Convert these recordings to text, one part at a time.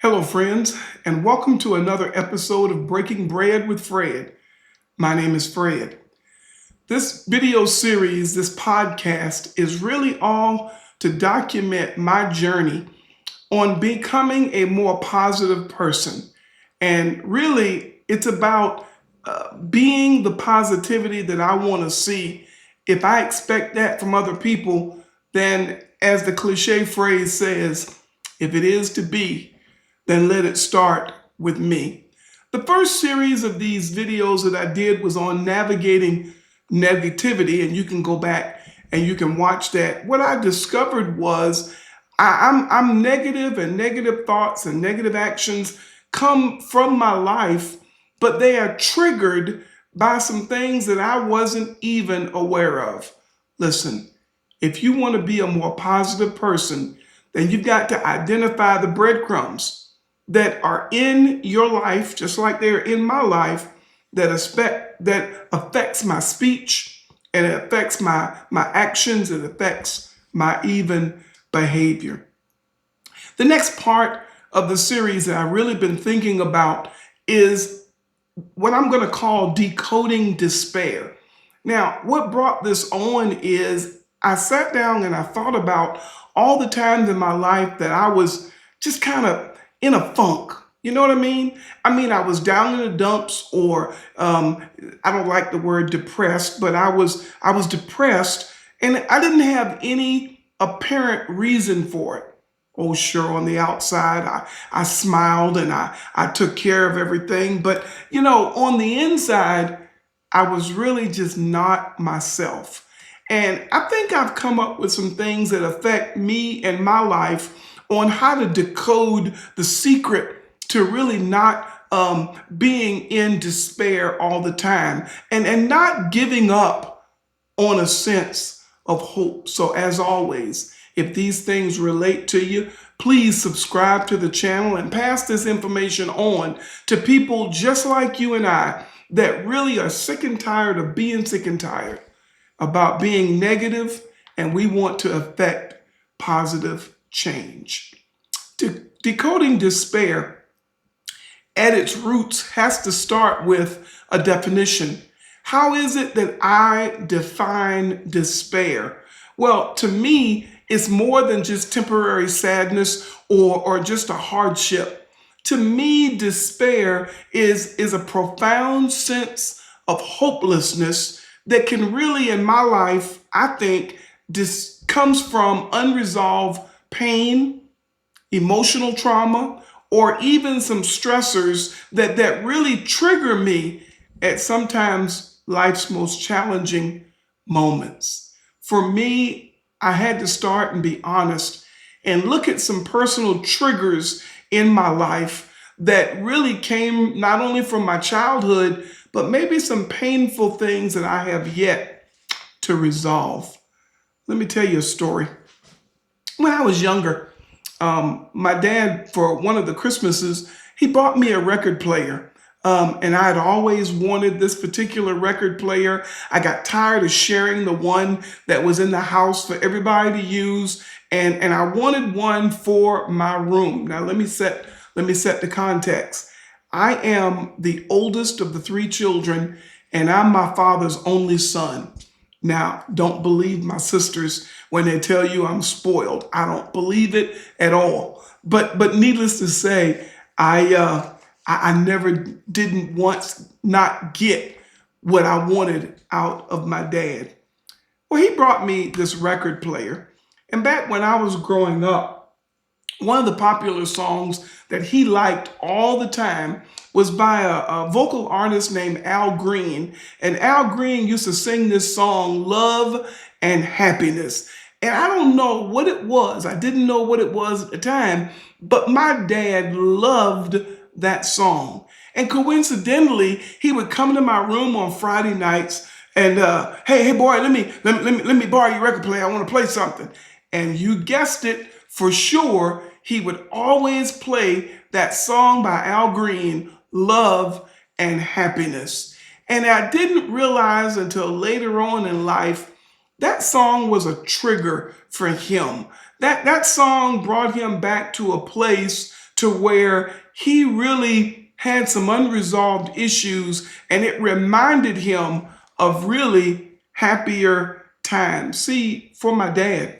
Hello, friends, and welcome to another episode of Breaking Bread with Fred. My name is Fred. This video series, this podcast, is really all to document my journey on becoming a more positive person. And really, it's about being the positivity that I want to see. If I expect that from other people, then, as the cliche phrase says, if it is to be, then let it start with me. The first series of these videos that I did was on navigating negativity, and you can go back and you can watch that. What I discovered was I'm negative, and negative thoughts and negative actions come from my life, but they are triggered by some things that I wasn't even aware of. Listen, if you want to be a more positive person, then you've got to identify the breadcrumbs that are in your life, just like they're in my life, that affects my speech, and it affects my actions, it affects my even behavior. The next part of the series that I've really been thinking about is what I'm going to call decoding despair. Now, what brought this on is I sat down and I thought about all the times in my life that I was just kind of in a funk. You know what I mean? I was down in the dumps, or I don't like the word depressed, but I was depressed, and I didn't have any apparent reason for it. Oh, sure, on the outside, I smiled and I took care of everything. But, on the inside, I was really just not myself. And I think I've come up with some things that affect me and my life on how to decode the secret to really not being in despair all the time, and not giving up on a sense of hope. So as always, if these things relate to you, please subscribe to the channel and pass this information on to people just like you and I that really are sick and tired of being sick and tired about being negative, and we want to affect positive change. Decoding despair at its roots has to start with a definition. How is it that I define despair? Well, to me, it's more than just temporary sadness or just a hardship. To me, despair is a profound sense of hopelessness that can really, in my life, I think, this comes from unresolved pain, emotional trauma, or even some stressors that really trigger me at sometimes life's most challenging moments. For me, I had to start and be honest and look at some personal triggers in my life that really came not only from my childhood, but maybe some painful things that I have yet to resolve. Let me tell you a story. When I was younger, my dad, for one of the Christmases, he bought me a record player. And I had always wanted this particular record player. I got tired of sharing the one that was in the house for everybody to use. And I wanted one for my room. Now, let me set the context. I am the oldest of the three children, and I'm my father's only son. Now, don't believe my sisters when they tell you I'm spoiled. I don't believe it at all. But needless to say, I never didn't once not get what I wanted out of my dad. Well, he brought me this record player. And back when I was growing up, one of the popular songs that he liked all the time was by a vocal artist named Al Green. And Al Green used to sing this song, Love and Happiness. And I don't know what it was. I didn't know what it was at the time, but my dad loved that song. And coincidentally, he would come to my room on Friday nights and, hey boy, let me borrow your record player. I want to play something. And you guessed it, for sure, he would always play that song by Al Green, Love and Happiness. And I didn't realize until later on in life that song was a trigger for him. That song brought him back to a place to where he really had some unresolved issues, and it reminded him of really happier times. See, for my dad,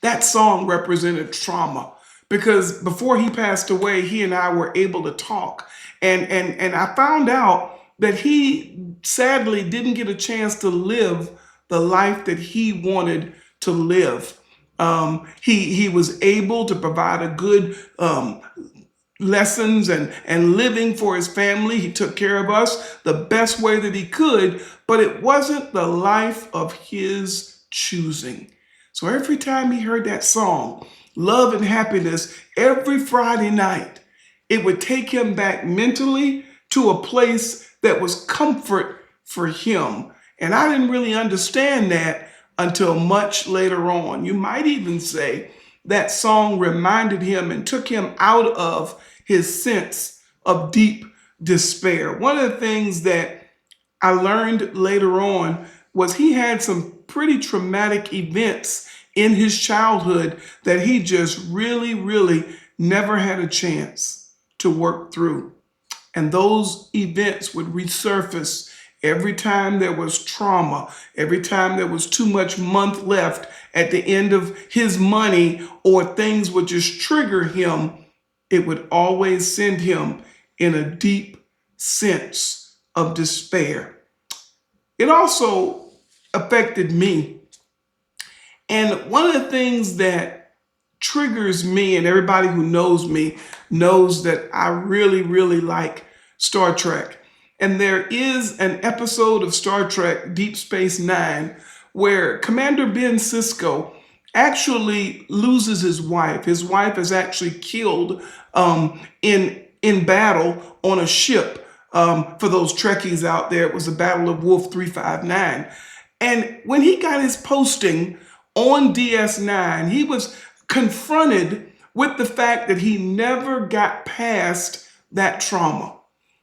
that song represented trauma because before he passed away, he and I were able to talk. And I found out that he sadly didn't get a chance to live the life that he wanted to live. He was able to provide a good lessons and living for his family. He took care of us the best way that he could, but it wasn't the life of his choosing. So every time he heard that song, Love and Happiness, every Friday night, it would take him back mentally to a place that was comfort for him. And I didn't really understand that until much later on. You might even say that song reminded him and took him out of his sense of deep despair. One of the things that I learned later on was he had some pretty traumatic events in his childhood that he just really never had a chance to work through. And those events would resurface every time there was trauma, every time there was too much month left at the end of his money, or things would just trigger him. It would always send him in a deep sense of despair. It also affected me. And one of the things that triggers me, and everybody who knows me knows that I really like Star Trek. And there is an episode of Star Trek Deep Space Nine where Commander Ben Sisko actually loses his wife. His wife is actually killed in battle on a ship. For those Trekkies out there, it was the Battle of Wolf 359. And when he got his posting on DS9, he was confronted with the fact that he never got past that trauma.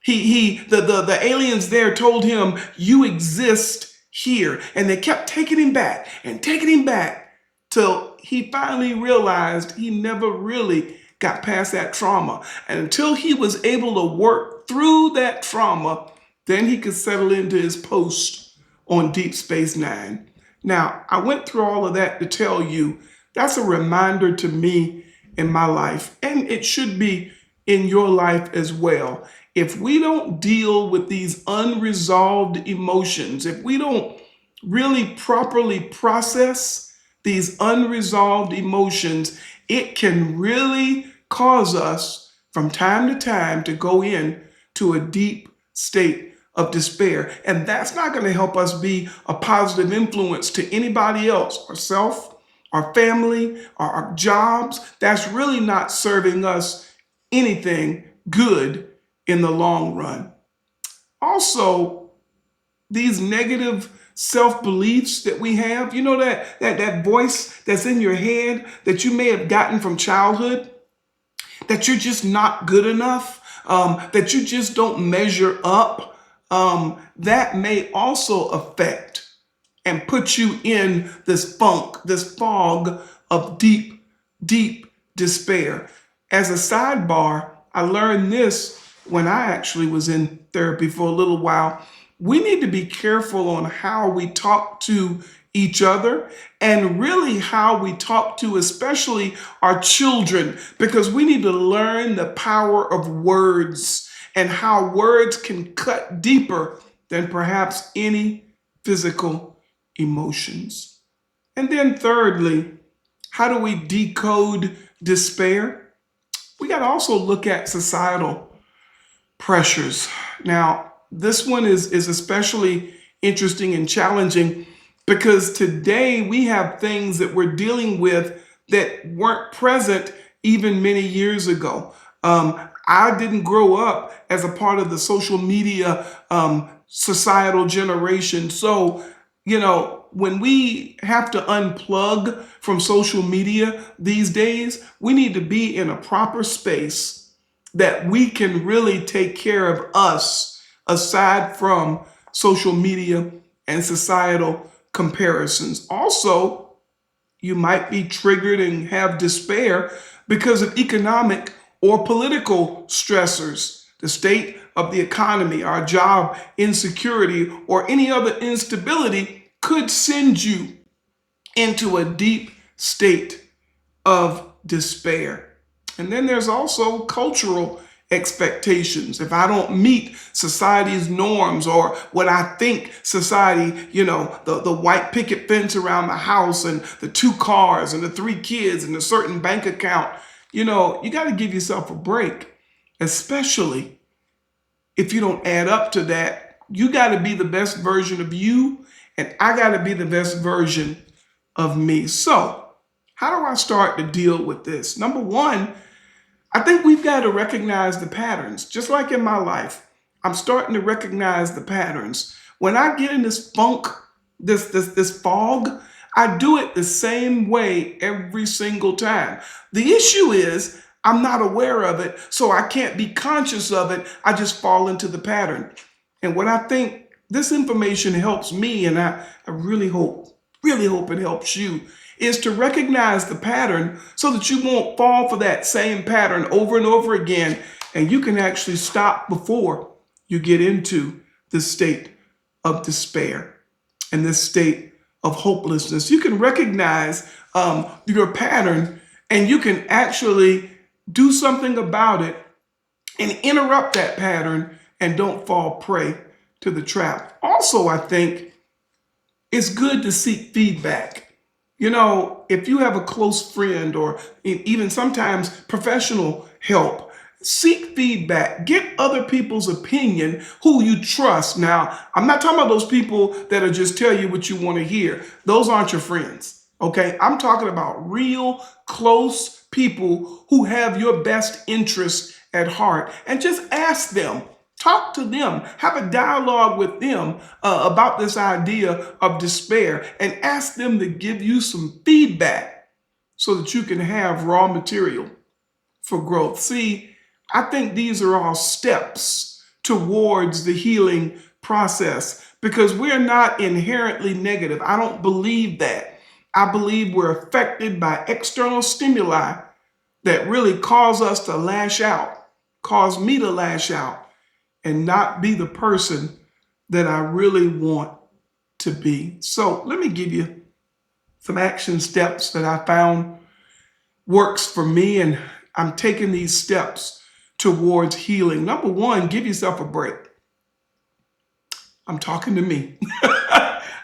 The aliens there told him, you exist here. And they kept taking him back and taking him back till he finally realized he never really got past that trauma. And until he was able to work through that trauma, then he could settle into his post on Deep Space Nine. Now, I went through all of that to tell you that's a reminder to me in my life, and it should be in your life as well. If we don't deal with these unresolved emotions, if we don't really properly process these unresolved emotions, it can really cause us from time to time to go in to a deep state of despair. And that's not going to help us be a positive influence to anybody else, ourselves, our family, our jobs. That's really not serving us anything good in the long run. Also, these negative self-beliefs that we have, you know, that voice that's in your head that you may have gotten from childhood, that you're just not good enough, that you just don't measure up, that may also affect and put you in this funk, this fog of deep despair. As a sidebar, I learned this when I actually was in therapy for a little while. We need to be careful on how we talk to each other and really how we talk to especially our children, because we need to learn the power of words and how words can cut deeper than perhaps any physical emotions. And then thirdly, how do we decode despair? We got to also look at societal pressures. Now, this one is especially interesting and challenging because today we have things that we're dealing with that weren't present even many years ago. I didn't grow up as a part of the social media societal generation. So, you know, when we have to unplug from social media these days, we need to be in a proper space that we can really take care of us aside from social media and societal comparisons. Also, you might be triggered and have despair because of economic or political stressors, the state of the economy, our job insecurity, or any other instability could send you into a deep state of despair. And then there's also cultural expectations. If I don't meet society's norms or what I think society, the white picket fence around the house and the 2 cars and the 3 kids and a certain bank account, you got to give yourself a break, especially if you don't add up to that. You got to be the best version of you, and I got to be the best version of me. So, how do I start to deal with this? Number one, I think we've got to recognize the patterns. Just like in my life, I'm starting to recognize the patterns. When I get in this funk, this fog, I do it the same way every single time. The issue is I'm not aware of it, so I can't be conscious of it. I just fall into the pattern. And what I think this information helps me, and I really hope it helps you, is to recognize the pattern so that you won't fall for that same pattern over and over again, and you can actually stop before you get into this state of despair and this state of hopelessness. You can recognize your pattern, and you can actually do something about it and interrupt that pattern and don't fall prey to the trap. Also, I think it's good to seek feedback. If you have a close friend or even sometimes professional help, seek feedback. Get other people's opinion who you trust. Now, I'm not talking about those people that'll just tell you what you want to hear. Those aren't your friends, okay? I'm talking about real, close people who have your best interests at heart. And just ask them. Talk to them, have a dialogue with them about this idea of despair, and ask them to give you some feedback so that you can have raw material for growth. See, I think these are all steps towards the healing process because we're not inherently negative. I don't believe that. I believe we're affected by external stimuli that really cause us to lash out, cause me to lash out, and not be the person that I really want to be. So let me give you some action steps that I found works for me, and I'm taking these steps towards healing. Number one, give yourself a break. I'm talking to me.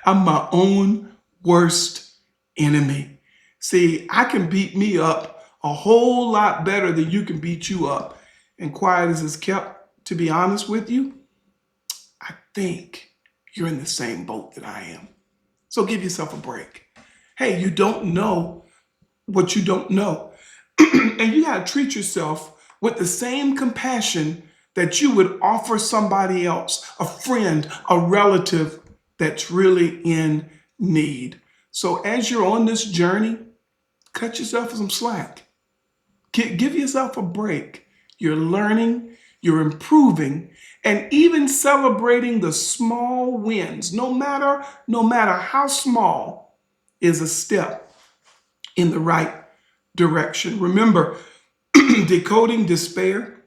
I'm my own worst enemy. See, I can beat me up a whole lot better than you can beat you up. And quiet as it's kept, to be honest with you, I think you're in the same boat that I am. So give yourself a break. Hey, you don't know what you don't know. And you got to treat yourself with the same compassion that you would offer somebody else, a friend, a relative that's really in need. So as you're on this journey, cut yourself some slack. Give yourself a break. You're learning, you're improving, and even celebrating the small wins, no matter how small, is a step in the right direction. Remember, decoding despair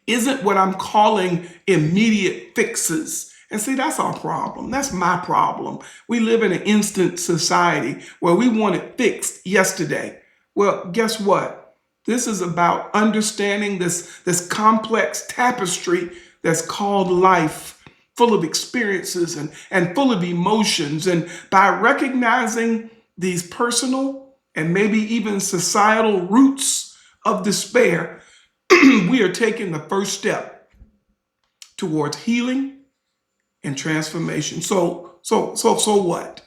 isn't what I'm calling immediate fixes. And see, that's our problem. That's my problem. We live in an instant society where we want it fixed yesterday. Well, guess what? This is about understanding this complex tapestry that's called life, full of experiences and full of emotions. And by recognizing these personal and maybe even societal roots of despair, we are taking the first step towards healing and transformation. So what?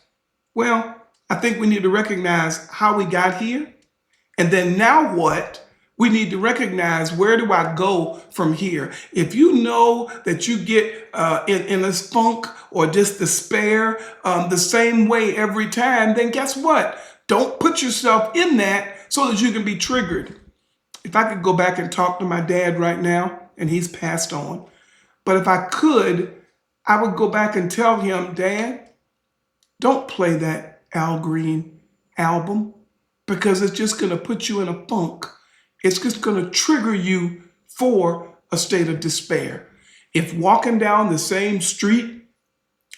Well, I think we need to recognize how we got here. And then now what? We need to recognize, where do I go from here? If you know that you get in this funk or this despair the same way every time, then guess what? Don't put yourself in that so that you can be triggered. If I could go back and talk to my dad right now, and he's passed on, but if I could, I would go back and tell him, Dad, don't play that Al Green album, because it's just going to put you in a funk It's just going to trigger you for a state of despair. If walking down the same street,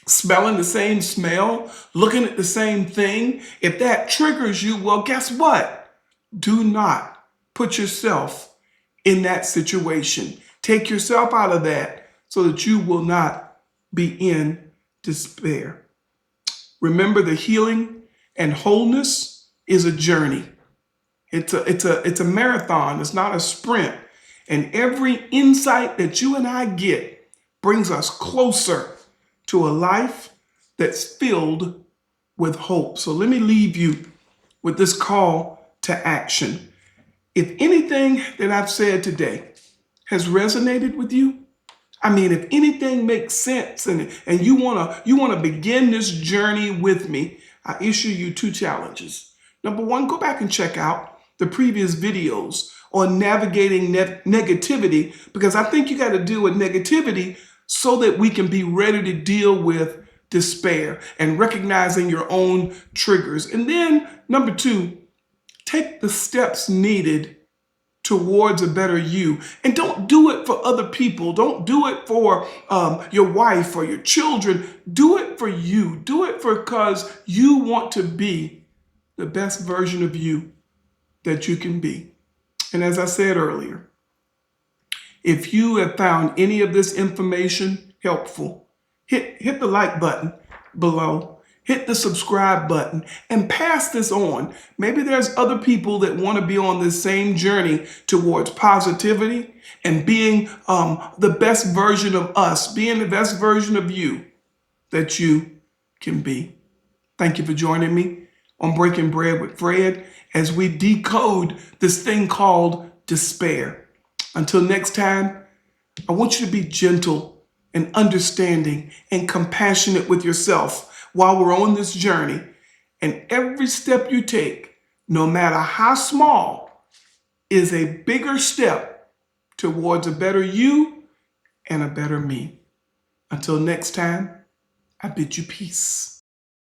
smelling the same smell, looking at the same thing, if that triggers you, well, guess what? Do not put yourself in that situation. Take yourself out of that so that you will not be in despair. Remember, the healing and wholeness is a journey. It's a marathon. It's not a sprint. And every insight that you and I get brings us closer to a life that's filled with hope. So let me leave you with this call to action. If anything that I've said today has resonated with you, I mean, if anything makes sense and you wanna begin this journey with me, I issue you two challenges. Number one, go back and check out the previous videos on navigating negativity, because I think you got to deal with negativity so that we can be ready to deal with despair and recognizing your own triggers. And then number two, take the steps needed towards a better you. And don't do it for other people. Don't do it for your wife or your children. Do it for you. Do it because you want to be the best version of you that you can be. And as I said earlier, if you have found any of this information helpful, hit the like button below. Hit the subscribe button and pass this on. Maybe there's other people that want to be on this same journey towards positivity and being the best version of us, being the best version of you that you can be. Thank you for joining me on Breaking Bread with Fred as we decode this thing called despair. Until next time, I want you to be gentle and understanding and compassionate with yourself while we're on this journey. And every step you take, no matter how small, is a bigger step towards a better you and a better me. Until next time, I bid you peace.